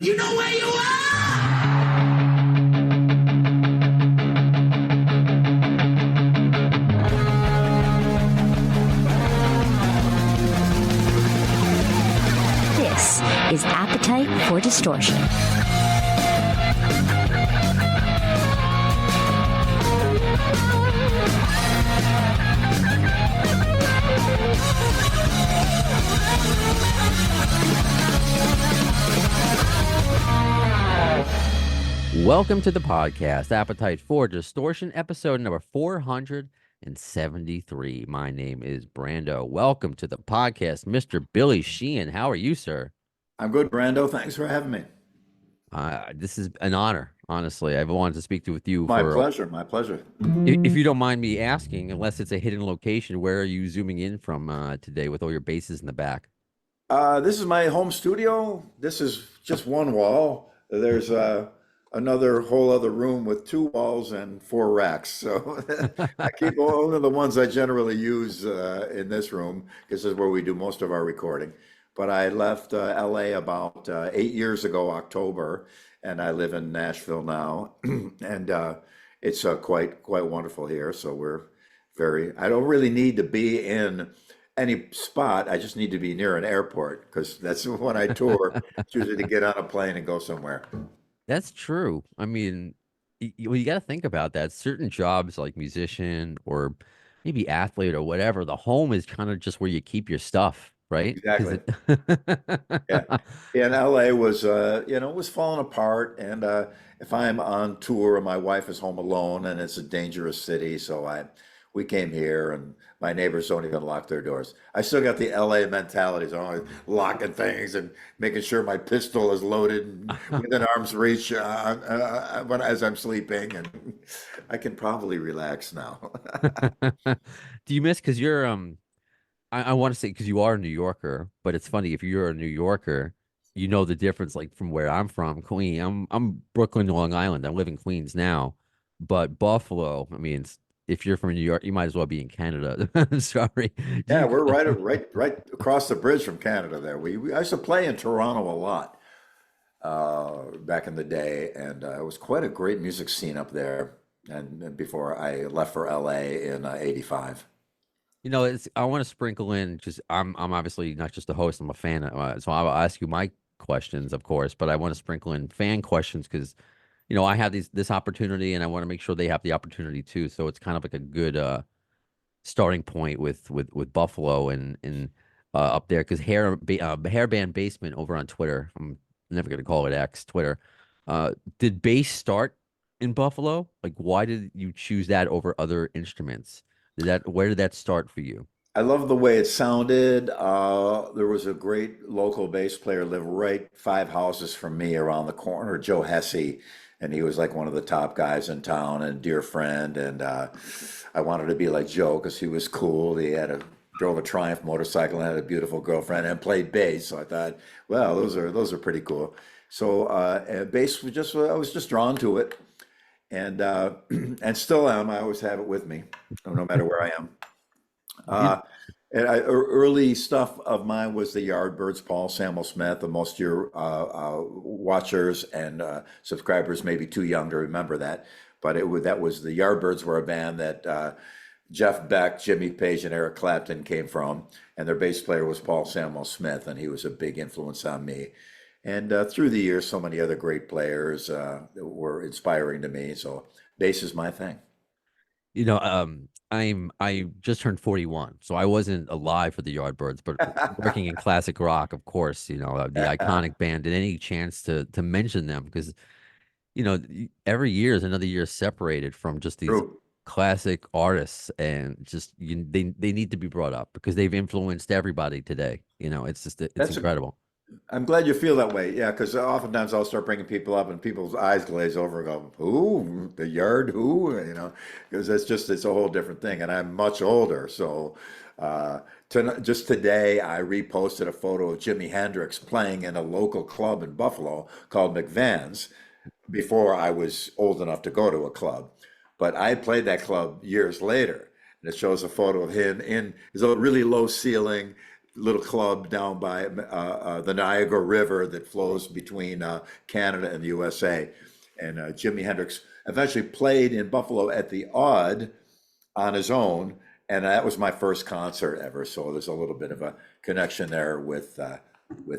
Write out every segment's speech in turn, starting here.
You know where you are? This is Appetite for Distortion. Welcome to the podcast, Appetite for Distortion, episode number 473. My name is Brando. Welcome to the podcast, Mr. Billy Sheehan. How are you, sir? I'm good, Brando. Thanks for having me. This is an honor, honestly. I've wanted to speak with you My for, pleasure. My pleasure. if you don't mind me asking, unless it's a hidden location, where are you zooming in from today with all your basses in the back? This is my home studio. This is just one wall. There's another whole other room with two walls and four racks. So I keep all of the ones I generally use in this room because this is where we do most of our recording. But I left LA about 8 years ago, October, and I live in Nashville now, and it's quite wonderful here. So I don't really need to be in any spot. I just need to be near an airport because that's when I tour. It's usually to get on a plane and go somewhere. That's true. I mean, you got to think about that. Certain jobs like musician or maybe athlete or whatever, the home is kind of just where you keep your stuff, right? 'Cause Exactly. Yeah. Yeah, and LA was, was falling apart. And if I'm on tour and my wife is home alone and it's a dangerous city, so we came here and my neighbors don't even lock their doors. I still got the LA mentality, so I'm always locking things and making sure my pistol is loaded and within arm's reach as I'm sleeping, and I can probably relax now. Do you miss because you're I want to say because you are a New Yorker, but it's funny if you're a New Yorker, you know the difference like from where I'm from, Queen. I'm Brooklyn, Long Island. I live in Queens now, but Buffalo, I mean, if you're from New York, you might as well be in Canada. Sorry. Do Yeah, you, we're right across the bridge from Canada there. I used to play in Toronto a lot back in the day, and it was quite a great music scene up there. And before I left for LA in '85. it's I want to sprinkle in just I'm obviously not just a host, I'm a fan. So I'll ask you my questions, of course, but I want to sprinkle in fan questions because I have this opportunity and I want to make sure they have the opportunity too. So it's kind of like a good starting point with Buffalo and up there because Hairband Basement over on Twitter. I'm never gonna call it X, Twitter. Did bass start in Buffalo? Like, why did you choose that over other instruments? Where did that start for you? I love the way it sounded. There was a great local bass player lived right 5 houses from me around the corner, Joe Hesse, and he was like one of the top guys in town and dear friend. And I wanted to be like Joe because he was cool. Drove a Triumph motorcycle and had a beautiful girlfriend and played bass. So I thought, well, those are pretty cool. So bass was I was just drawn to it, and and still am. I always have it with me, no matter where I am. You, Uh, Early stuff of mine was the Yardbirds, Paul Samwell-Smith. And most of your watchers and subscribers may be too young to remember that, but that was the Yardbirds were a band that Jeff Beck, Jimmy Page, and Eric Clapton came from, and their bass player was Paul Samwell-Smith, and he was a big influence on me. And through the years, so many other great players were inspiring to me. So bass is my thing. you know, I just turned 41, so I wasn't alive for the Yardbirds, but working in classic rock, of course, the iconic band, and any chance to mention them because every year is another year separated from just these True. classic artists, and just they need to be brought up because they've influenced everybody today. It's That's a incredible. I'm glad you feel that way. Yeah, because oftentimes I'll start bringing people up and people's eyes glaze over and go, "Who? The Yard? Who?" Because it's a whole different thing. And I'm much older, so just today I reposted a photo of Jimi Hendrix playing in a local club in Buffalo called McVan's before I was old enough to go to a club. But I played that club years later, and it shows a photo of him in his own really low ceiling little club down by the Niagara River that flows between Canada and the USA. And Jimi Hendrix eventually played in Buffalo at the Odd on his own, and that was my first concert ever. So there's a little bit of a connection there with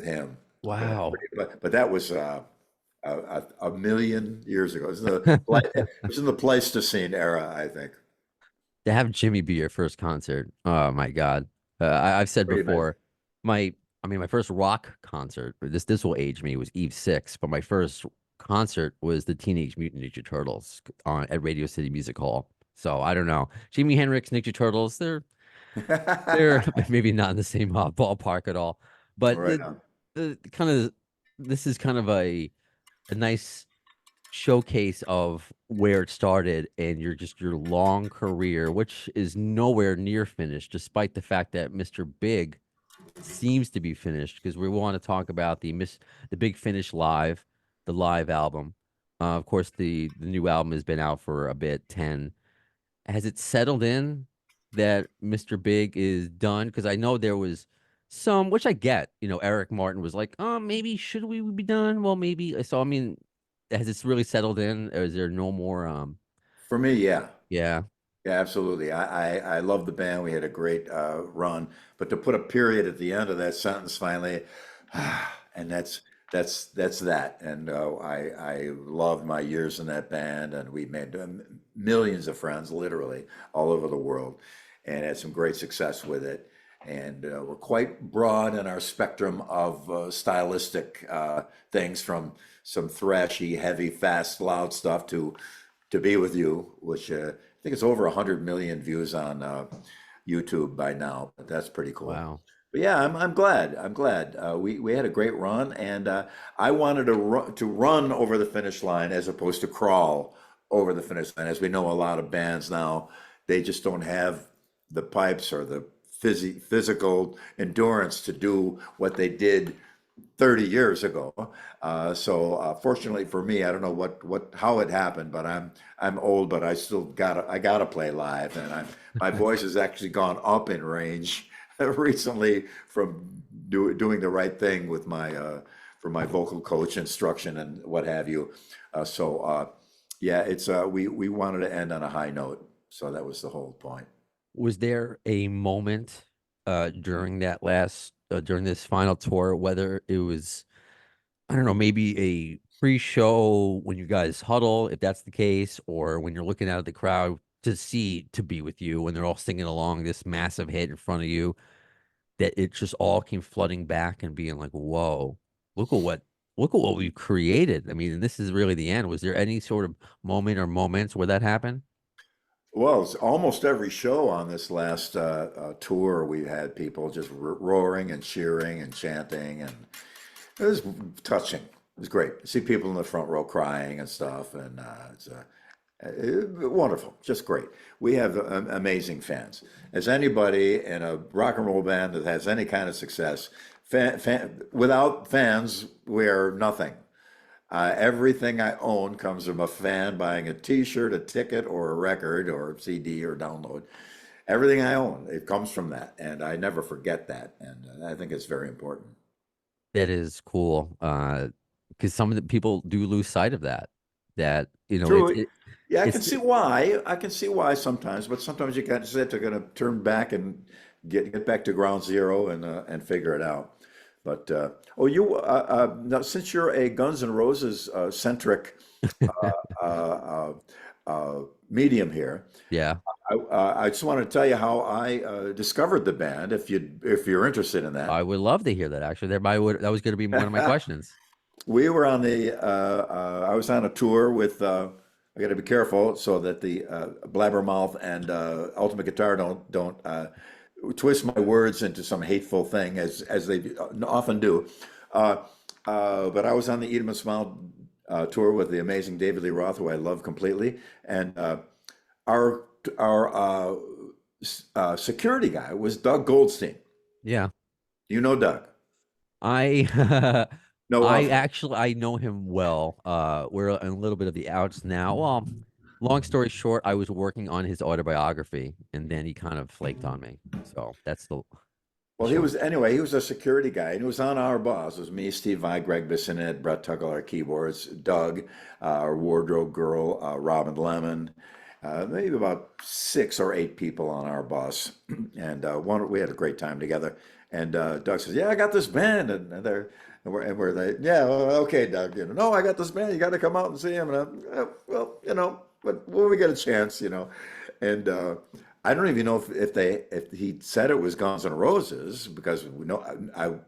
him. Wow. But that was a million years ago. It was in the Pleistocene era, I think. To have Jimmy be your first concert. Oh my God. I've said Pretty amazing. before, my I mean my first rock concert, this will age me, was Eve 6, but my first concert was the Teenage Mutant Ninja Turtles on at Radio City Music Hall. So I don't know. Jimi Hendrix, Ninja Turtles, they're maybe not in the same ballpark at all. But Right on. the kind of this is kind of a nice showcase of where it started and your long career, which is nowhere near finished, despite the fact that Mr. Big seems to be finished. Because we want to talk about the Big Finish live, the live album. Of course, the new album has been out for a bit. 10. Has it settled in that Mr. Big is done? Because I know there was some, which I get. Eric Martin was like, "Oh, maybe should we be done?" Well, maybe. So I mean, has it really settled in, or is there no more? For me, yeah. Yeah, Yeah, absolutely. I love the band. We had a great run, but to put a period at the end of that sentence finally, and that's that. And I loved my years in that band, and we made millions of friends, literally all over the world, and had some great success with it. And we're quite broad in our spectrum of stylistic things, from some thrashy, heavy, fast, loud stuff to Be With You, which I think it's over 100 million views on YouTube by now. But that's pretty cool. wow. But yeah, I'm glad. I'm glad. We had a great run, and I wanted to run over the finish line as opposed to crawl over the finish line. As we know, a lot of bands now, they just don't have the pipes or the physical endurance to do what they did 30 years ago. So fortunately for me, I don't know how it happened, but I'm old, but I gotta play live, and my voice has actually gone up in range recently from doing the right thing with my for my vocal coach instruction and what have you. So yeah, it's we wanted to end on a high note, so that was the whole point. Was there a moment during this final tour, whether it was, I don't know, maybe a pre-show when you guys huddle, if that's the case, or when you're looking out at the crowd to Be With You when they're all singing along this massive hit in front of you, that it just all came flooding back and being like, whoa, look at what look at what we've created. I mean, this is really the end. Was there any sort of moment or moments where that happened? Well, it's almost every show on this last tour, we've had people just roaring and cheering and chanting, and it was touching. It was great. See people in the front row crying and stuff, and wonderful, just great. We have amazing fans. As anybody in a rock and roll band that has any kind of success, without fans, we're nothing. Everything I own comes from a fan buying a T-shirt, a ticket, or a record, or a CD, or download. Everything I own, it comes from that, and I never forget that. And I think it's very important. That is cool. Because some of the people do lose sight of that. That, True. Yeah, I can it's see why. I can see why sometimes, but sometimes you got to say they're going to turn back and get back to ground zero and figure it out. But now since you're a Guns N' Roses centric medium here, yeah, I just wanted to tell you how I discovered the band. If you're interested in that, I would love to hear that actually. That was going to be one of my questions. we were on the. I was on a tour with. I got to be careful so that the blabbermouth and Ultimate Guitar don't twist my words into some hateful thing as they often do. But I was on the Eat 'em and Smile tour with the amazing David Lee Roth, who I love completely, and our security guy was Doug Goldstein. Yeah. You know Doug? I No, I know him well. We're in a little bit of the outs now. Well, long story short, I was working on his autobiography, and then he kind of flaked on me. So that's the Well, he Sure. was anyway. He was a security guy, and it was on our bus. It was me, Steve Vai, Greg Bissonette, Brett Tuggle, our keyboards, Doug, our wardrobe girl, Robin Lemon, maybe about 6 or 8 people on our bus, and we had a great time together. And Doug says, "Yeah, I got this band," and we're like, "Yeah, well, okay, Doug. No, I got this band. You got to come out and see him." And well, but when we get a chance, and I don't even know if he said it was Guns N' Roses because we know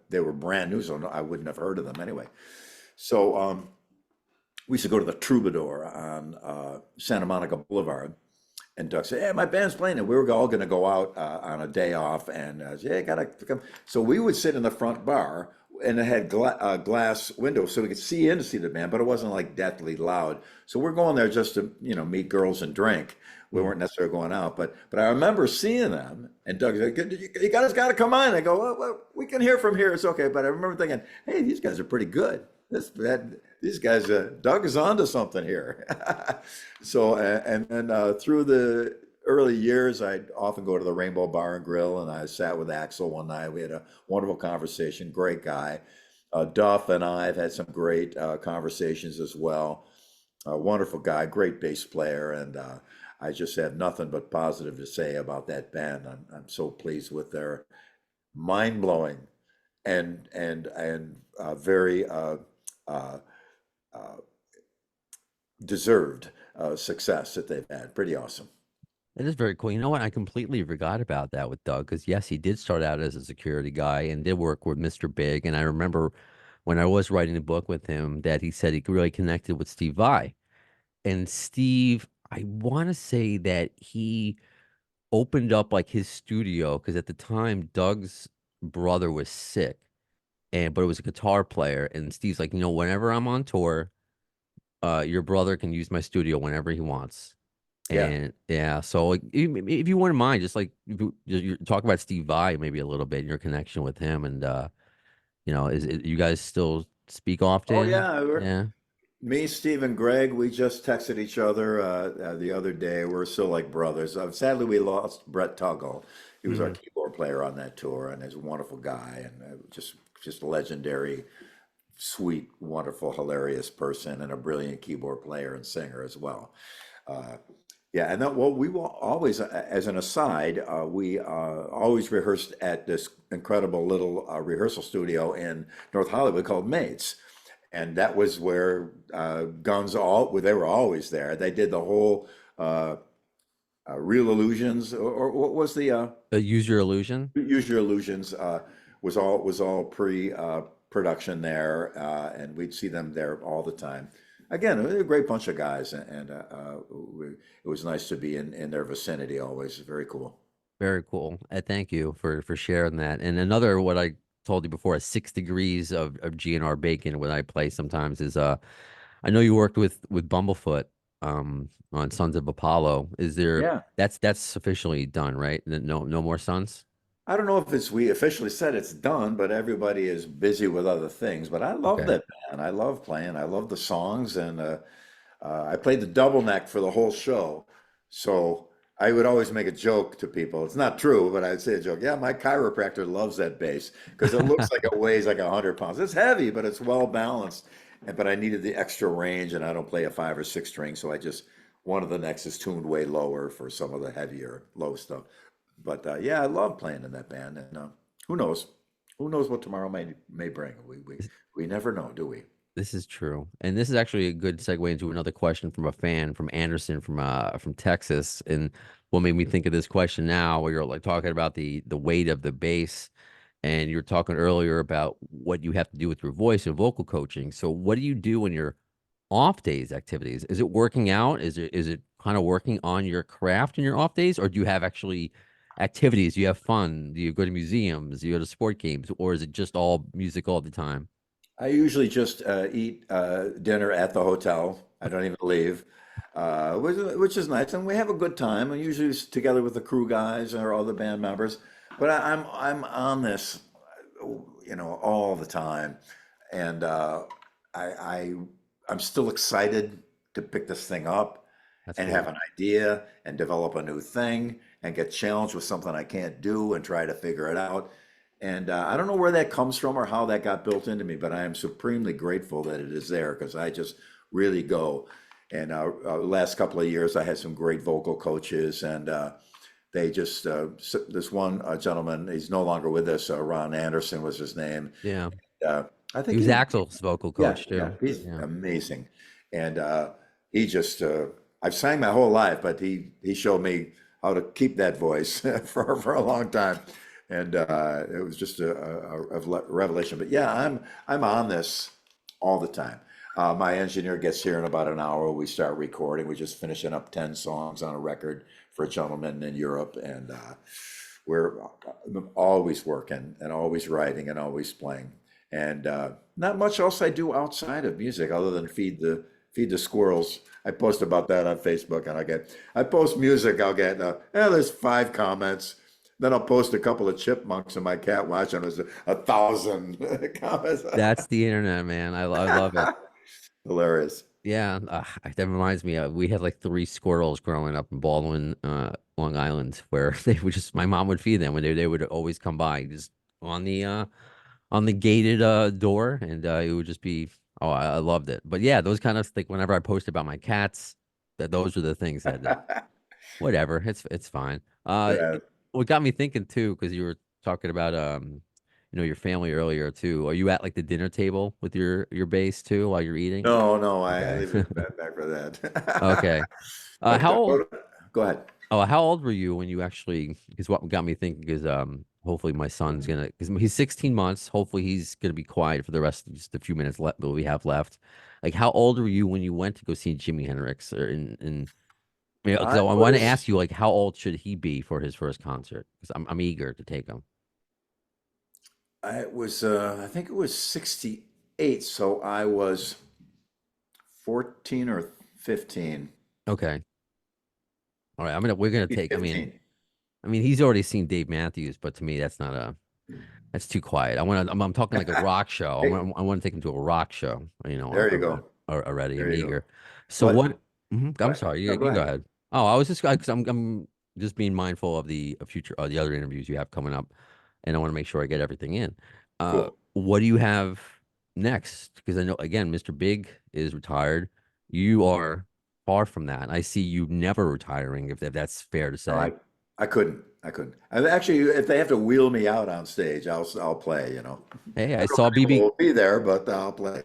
they were brand new, so I wouldn't have heard of them anyway. So we used to go to the Troubadour on Santa Monica Boulevard, and Doug said, "Hey, my band's playing," and we were all going to go out on a day off, and yeah, gotta come. So we would sit in the front bar, and it had glass windows, so we could see in to see the band, but it wasn't like deathly loud. So we're going there just to meet girls and drink. We weren't necessarily going out, but I remember seeing them, and Doug said, "You guys got to come on." I go, well, we can hear from here. It's okay. But I remember thinking, hey, these guys are pretty good. These guys, Doug is onto something here. So, and then through the early years, I'd often go to the Rainbow Bar and Grill, and I sat with Axel one night. We had a wonderful conversation. Great guy. Duff and I have had some great conversations as well. Wonderful guy, great bass player, and I just have nothing but positive to say about that band. I'm so pleased with their mind-blowing and very uh, deserved success that they've had. Pretty awesome. It is very cool. You know what? I completely forgot about that with Doug because yes, he did start out as a security guy and did work with Mr. Big. And I remember when I was writing the book with him that he said he really connected with Steve Vai. And Steve, I want to say that he opened up like his studio because at the time Doug's brother was sick, but it was a guitar player. And Steve's like, whenever I'm on tour, your brother can use my studio whenever he wants. Yeah. And yeah, so like, if you wouldn't mind, just like you talk about Steve Vai maybe a little bit and your connection with him, and you guys still speak Oh often? yeah. Yeah. Me, Steve, and Greg, we just texted each other the other day. We're still like brothers. Sadly, we lost Brett Tuggle. He was our Mhm. keyboard player on that tour, and he's a wonderful guy and just a legendary, sweet, wonderful, hilarious person, and a brilliant keyboard player and singer as well. Uh, yeah, and then, well, we will always, as an aside, we always rehearsed at this incredible little rehearsal studio in North Hollywood called Mates, and that was where they were always there. They did the whole Real Illusions, or what was the Use Your Illusion. Use Your Illusions was all pre production there, and we'd see them there all the time. Again, a great bunch of guys, and it was nice to be in their vicinity always. Very cool. Very cool. Thank you for sharing that. And another what I told you before, 6 degrees of GNR bacon when I play sometimes is I know you worked with Bumblefoot on Sons of Apollo. Is there Yeah. that's officially done, right? No more Sons? I don't know if we officially said it's done, but everybody is busy with other things. But I love Okay. that band. I love playing. I love the songs, and I played the double neck for the whole show. So I would always make a joke to people. It's not true, but I'd say a joke. Yeah, my chiropractor loves that bass because it looks like it weighs like 100 pounds. It's heavy, but it's well balanced. But I needed the extra range, and I don't play a 5 or 6 string, so one of the necks is tuned way lower for some of the heavier low stuff. But yeah, I love playing in that band, and who knows? Who knows what tomorrow may bring? We never know, do we? This is true. And this is actually a good segue into another question from a fan, from Anderson from Texas. And what made me think of this question now, where you're like talking about the weight of the bass, and you're talking earlier about what you have to do with your voice and vocal coaching. So what do you do when you're off days activities? Is it working out? Is it kind of working on your craft in your off days, or do you have actually activities? Do you have fun? Do you go to museums? Do you go to sport games, or is it just all music all the time? I usually just eat dinner at the hotel. I don't even leave, which is nice, and we have a good time. I'm usually together with the crew guys or all the band members. But I'm on this, all the time, and I, I I'm still excited to pick this thing up That's and have cool. an idea and develop a new thing and get challenged with something I can't do and try to figure it out. And I don't know where that comes from or how that got built into me, but I am supremely grateful that it is there because I just really go. And last couple of years, I had some great vocal coaches, and they just this one gentleman, he's no longer with us. Ron Anderson was his name. Yeah. Uh, I He think was he, Axel's vocal yeah, coach yeah, too. he's Yeah. amazing, and he just I've sang my whole life, but he showed me how to keep that voice for a long time, and it was just a revelation. But yeah, I'm on this all the time. My engineer gets here in about an hour. We start recording. We're just finishing up 10 songs on a record for a gentleman in Europe, and we're always working and always writing and always playing. And not much else I do outside of music other than feed the squirrels. I post about that on Facebook, and I post music. I'll get there's 5 comments. Then I'll post a couple of chipmunks and my cat watching. There's 1,000 comments. That's the internet, man. I love it. Hilarious. Yeah, that reminds me. We had like 3 squirrels growing up in Baldwin, Long Island, where they would just my mom would feed them when they would always come by, just on the gated door, and it would just be I loved it. But yeah, those kind of like whenever I post about my cats, that those are the things that whatever, it's fine. Yeah. What got me thinking too, because you were talking about your family earlier too. Are you at like the dinner table with your bass too while you're eating? No, no, I Okay. leave it back for that. Okay. But How old? go ahead. Oh, how old were you when you actually? Because what got me thinking is hopefully my son's gonna because he's 16 months. Hopefully he's gonna be quiet for the rest of just a few minutes left that we have left. Like how old were you when you went to go see Jimi Hendrix? Or because I I want to was ask you like how old should he be for his first concert? Because I'm eager to take him. I think it was 68, so I was 14 or 15. Okay. All right. We're gonna Maybe take. 15. I mean, he's already seen Dave Matthews, but to me, that's too quiet. I'm talking like a rock show. Hey, I want to take him to a rock show, there you go. already. There I'm you go. eager. So But what? I'm sorry. no, You go go ahead. ahead. Oh, I was just because I'm just being mindful of the future, the other interviews you have coming up, and I want to make sure I get everything in. Cool. What do you have next? Because I know again, Mr. Big is retired. You are far from that. I see you never retiring, if that's fair to No, say. I couldn't. I couldn't. I actually, if they have to wheel me out on stage, I'll play. I don't Hey, know I if saw anyone BB. will be there, but I'll play.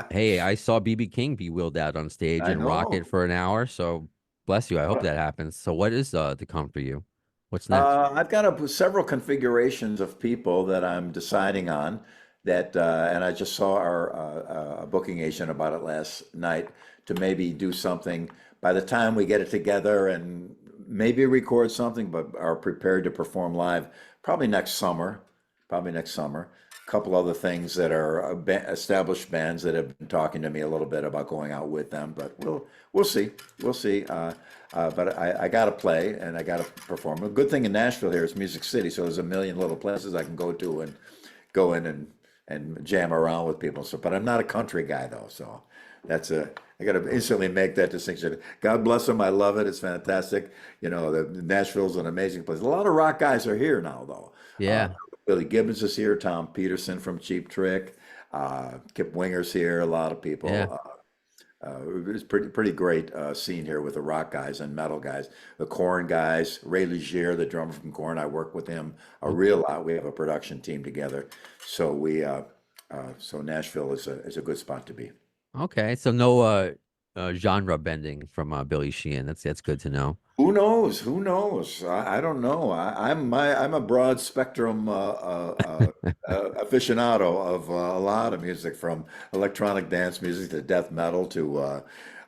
Hey, I saw BB King be wheeled out on stage I and rock it know. for an hour. So bless you. I hope that happens. So what is to come for you? What's next? I've got several configurations of people that I'm deciding on and I just saw our booking agent about it last night to maybe do something by the time we get it together and maybe record something, but are prepared to perform live probably next summer. Probably next summer. A couple other things that are established bands that have been talking to me a little bit about going out with them, but we'll see. We'll see. But I got to play and I got to perform. A good thing in Nashville here is Music City, so there's a million little places I can go to and go in and jam around with people. So, but I'm not a country guy though, so I got to instantly make that distinction. God bless them. I love it. It's fantastic. Nashville's an amazing place. A lot of rock guys are here now though. Yeah. Billy Gibbons is here. Tom Peterson from Cheap Trick. Kip Winger's here. A lot of Yeah. people. It's pretty great scene here with the rock guys and metal guys, the Korn guys, Ray Luzier, the drummer from Korn. I work with him a real lot. We have a production team together, so so Nashville is a good spot to be. Okay. So no genre bending from Billy Sheehan. That's good to know. Who knows? Who knows? I don't know. I'm a broad spectrum aficionado of a lot of music, from electronic dance music to death metal to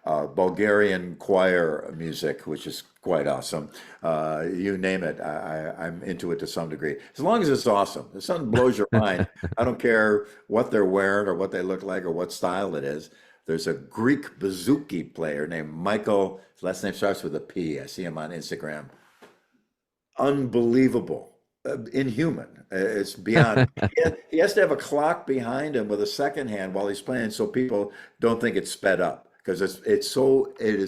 Bulgarian choir music, which is quite awesome. You name it, I'm into it to some degree. As long as it's awesome. If something blows your mind, I don't care what they're wearing or what they look like or what style it is. There's a Greek bouzouki player named Michael. His last name starts with a P. I see him on Instagram. Unbelievable, inhuman. It's beyond. He has to have a clock behind him with a second hand while he's playing, so people don't think it's sped up because it is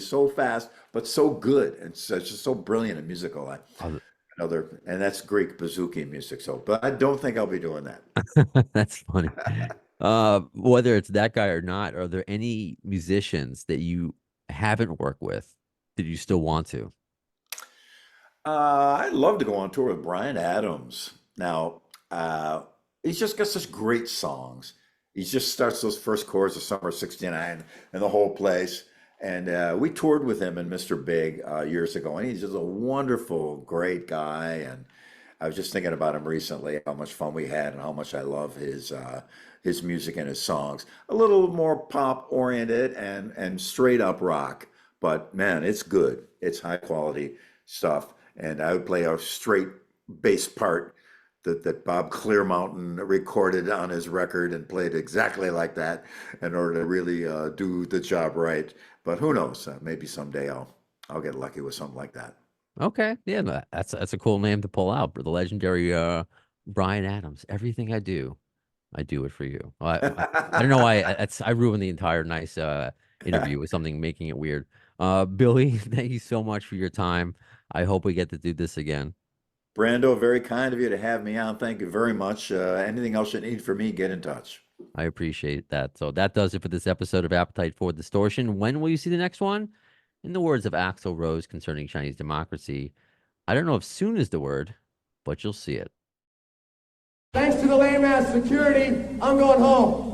so fast, but so good and it's just so brilliant and musical. Oh, another, and that's Greek bouzouki music. So, but I don't think I'll be doing that. That's funny. Whether it's that guy or not, are there any musicians that you haven't worked with that you still want to? I'd love to go on tour with Brian Adams. Now, he's just got such great songs. He just starts those first chords of Summer '69 and the whole place. And we toured with him in Mr. Big years ago, and he's just a wonderful, great guy. And I was just thinking about him recently, how much fun we had and how much I love his music and his songs. A little more pop oriented and straight up rock, but man, it's good. It's high quality stuff. And I would play a straight bass part that Bob Clearmountain recorded on his record and played exactly like that in order to really do the job right. But who knows? Maybe someday I'll get lucky with something like that. Okay, yeah, no, that's a cool name to pull out. The legendary Brian Adams. Everything I do it for you. Well, I don't know why I ruined the entire nice interview with something making it weird. Billy, thank you so much for your time. I hope we get to do this again. Brando, very kind of you to have me on. Thank you very much. Anything else you need from me, get in touch. I appreciate that. So that does it for this episode of Appetite for Distortion. When will you see the next one? In the words of Axl Rose concerning Chinese democracy, I don't know if soon is the word, but you'll see it. Thanks to the lame ass security, I'm going home.